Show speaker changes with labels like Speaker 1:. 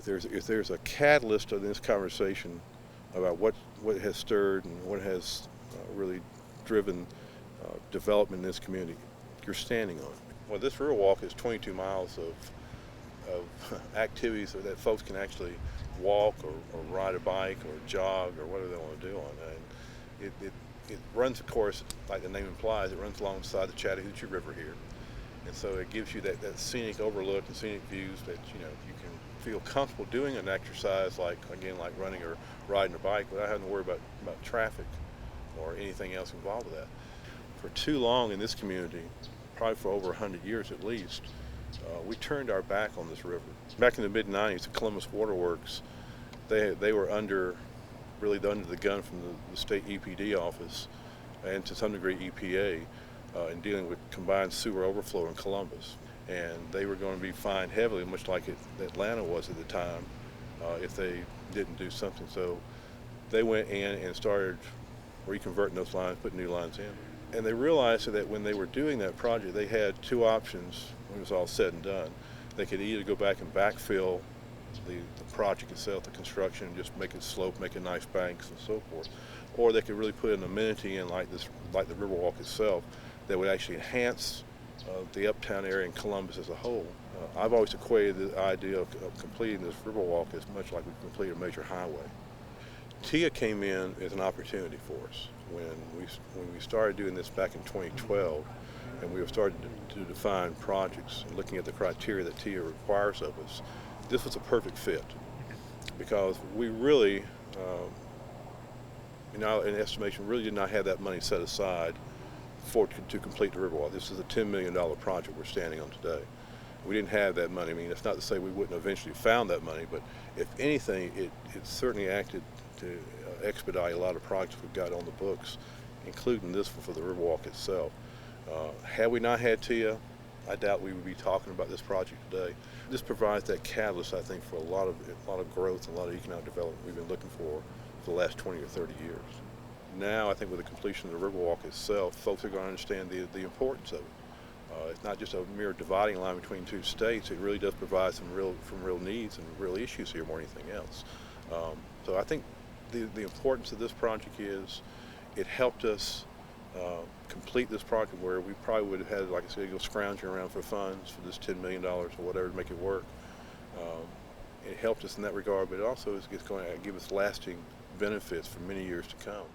Speaker 1: if there's a catalyst in this conversation about what has stirred and what has really driven development in this community, you're standing on it. Well, this Riverwalk is 22 miles of activities that folks can actually walk or ride a bike or jog or whatever they want to do on it. And it runs, of course, like the name implies, it runs alongside the Chattahooche River here. And so it gives you that scenic overlook and scenic views that you can feel comfortable doing an exercise like running or riding a bike without having to worry about traffic or anything else involved with that. For too long in this community, probably for over 100 years at least, we turned our back on this river. Back in the mid-90s, the Columbus Waterworks, they were under the gun from the state EPD office and to some degree EPA in dealing with combined sewer overflow in Columbus. And they were going to be fined heavily, much like Atlanta was at the time, if they didn't do something. So they went in and started reconverting those lines, putting new lines in. And they realized that when they were doing that project, they had two options when it was all said and done. They could either go back and backfill the project itself, the construction, and just make it slope, make it nice banks and so forth, or they could really put an amenity in like the Riverwalk itself that would actually enhance the uptown area in Columbus as a whole. I've always equated the idea of completing this Riverwalk as much like we complete a major highway. TIA came in as an opportunity for us when we started doing this back in 2012, and we were starting to define projects and looking at the criteria that TIA requires of us. This was a perfect fit because we really, in estimation, really did not have that money set aside to complete the Riverwalk. This is a $10 million project we're standing on today. We didn't have that money. I mean, it's not to say we wouldn't have eventually found that money, but if anything, it certainly acted to expedite a lot of projects we've got on the books, including this one for the Riverwalk itself. Had we not had TIA, I doubt we would be talking about this project today. This provides that catalyst, I think, for a lot of growth and a lot of economic development we've been looking for the last 20 or 30 years. Now, I think with the completion of the Riverwalk itself, folks are going to understand the importance of it. It's not just a mere dividing line between two states. It really does provide some real needs and real issues here more than anything else. So I think the importance of this project is it helped us complete this project where we probably would have had, like I said, go scrounging around for funds for this $10 million or whatever to make it work. It helped us in that regard, but it also is going to give us lasting benefits for many years to come.